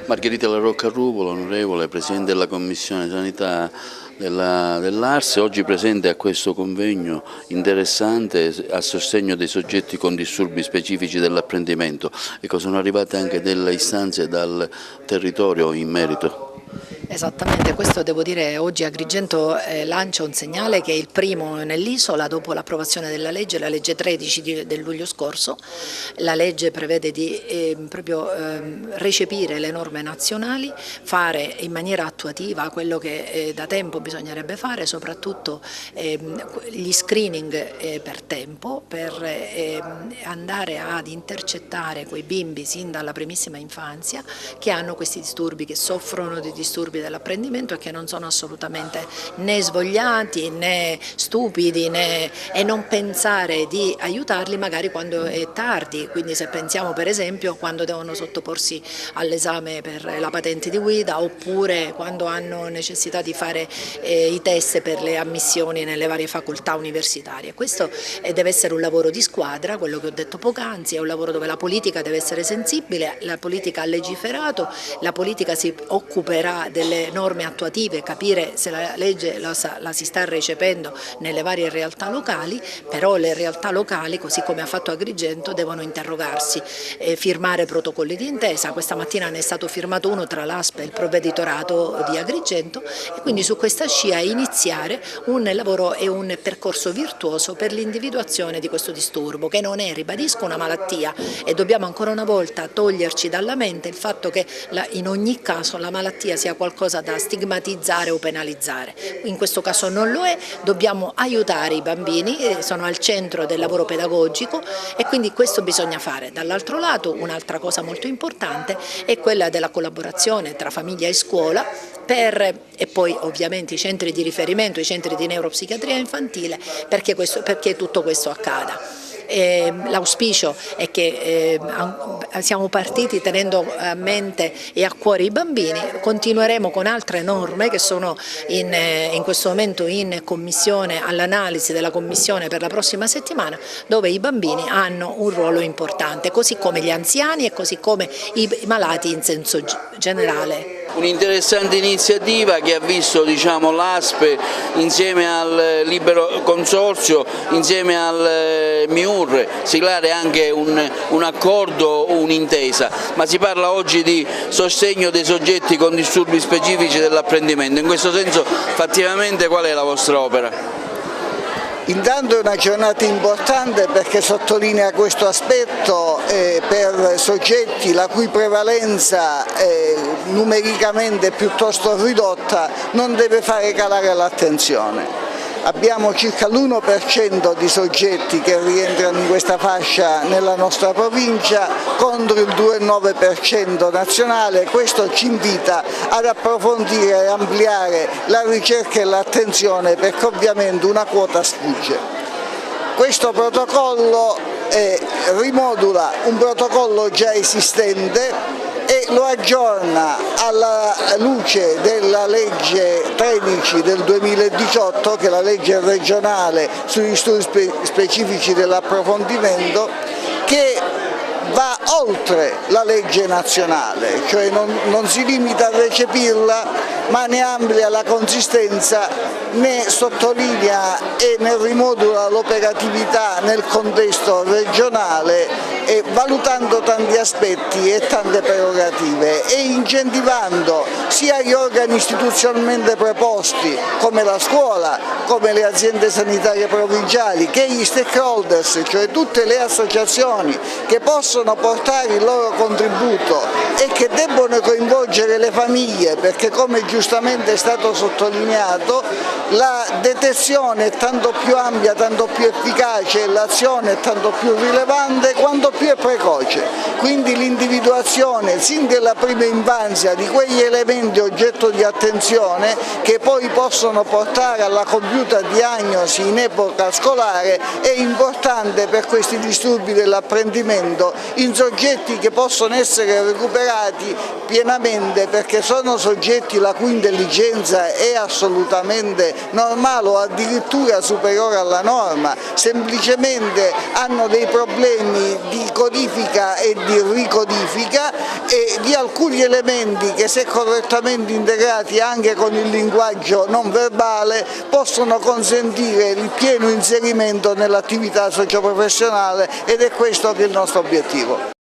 Margherita La Rocca Rupola, onorevole Presidente della Commissione Sanità dell'Ars, oggi presente a questo convegno interessante a sostegno dei soggetti con disturbi specifici dell'apprendimento. Ecco, sono arrivate anche delle istanze dal territorio in merito. Esattamente, questo devo dire oggi Agrigento lancia un segnale che è il primo nell'isola dopo l'approvazione della legge, la legge 13 del luglio scorso. La legge prevede di proprio recepire le norme nazionali, fare in maniera attuativa quello che da tempo bisognerebbe fare, soprattutto gli screening per tempo, per andare ad intercettare quei bimbi sin dalla primissima infanzia che hanno questi disturbi, che soffrono di disturbi dell'apprendimento e che non sono assolutamente né svogliati né stupidi e non pensare di aiutarli magari quando è tardi, quindi se pensiamo per esempio quando devono sottoporsi all'esame per la patente di guida oppure quando hanno necessità di fare i test per le ammissioni nelle varie facoltà universitarie. Questo deve essere un lavoro di squadra, quello che ho detto poc'anzi, è un lavoro dove la politica deve essere sensibile, la politica ha legiferato, la politica si occuperà delle norme attuative, capire se la legge la si sta recependo nelle varie realtà locali, però le realtà locali, così come ha fatto Agrigento, devono interrogarsi, firmare protocolli di intesa. Questa mattina ne è stato firmato uno tra l'ASP e il provveditorato di Agrigento e quindi su questa scia iniziare un lavoro e un percorso virtuoso per l'individuazione di questo disturbo, che non è, ribadisco, una malattia, e dobbiamo ancora una volta toglierci dalla mente il fatto che in ogni caso la malattia sia qualcosa da stigmatizzare o penalizzare. In questo caso non lo è, dobbiamo aiutare i bambini, sono al centro del lavoro pedagogico e quindi questo bisogna fare. Dall'altro lato un'altra cosa molto importante è quella della collaborazione tra famiglia e scuola e poi ovviamente i centri di riferimento, i centri di neuropsichiatria infantile, perché tutto questo accada. L'auspicio è che siamo partiti tenendo a mente e a cuore i bambini, continueremo con altre norme che sono in questo momento in commissione, all'analisi della commissione per la prossima settimana, dove i bambini hanno un ruolo importante, così come gli anziani e così come i malati in senso generale. Un'interessante iniziativa che ha visto l'ASP insieme al Libero Consorzio, insieme al MIUR, siglare anche un accordo, un'intesa, ma si parla oggi di sostegno dei soggetti con disturbi specifici dell'apprendimento. In questo senso fattivamente qual è la vostra opera? Intanto è una giornata importante perché sottolinea questo aspetto per soggetti la cui prevalenza numericamente piuttosto ridotta non deve fare calare l'attenzione. Abbiamo circa l'1% di soggetti che rientrano in questa fascia nella nostra provincia contro il 2,9% nazionale. Questo ci invita ad approfondire e ampliare la ricerca e l'attenzione perché ovviamente una quota sfugge. Questo protocollo rimodula un protocollo già esistente e lo aggiorna alla luce della legge 13 del 2018, che è la legge regionale sugli studi specifici dell'approfondimento, che va oltre la legge nazionale, cioè non si limita a recepirla ma ne amplia la consistenza, ne sottolinea e ne rimodula l'operatività nel contesto regionale, valutando tanti aspetti e tante prerogative e incentivando sia gli organi istituzionalmente preposti come la scuola, come le aziende sanitarie provinciali, che gli stakeholders, cioè tutte le associazioni che possono portare il loro contributo e che debbono coinvolgere le famiglie, perché come giustamente è stato sottolineato la detezione è tanto più ampia, tanto più efficace e l'azione è tanto più rilevante quanto più è precoce. Quindi l'individuazione sin dalla prima infanzia di quegli elementi oggetto di attenzione che poi possono portare alla compiuta diagnosi in epoca scolare è importante per questi disturbi dell'apprendimento in soggetti che possono essere recuperati integrati pienamente, perché sono soggetti la cui intelligenza è assolutamente normale o addirittura superiore alla norma, semplicemente hanno dei problemi di codifica e di ricodifica e di alcuni elementi che, se correttamente integrati anche con il linguaggio non verbale, possono consentire il pieno inserimento nell'attività socioprofessionale, ed è questo che è il nostro obiettivo.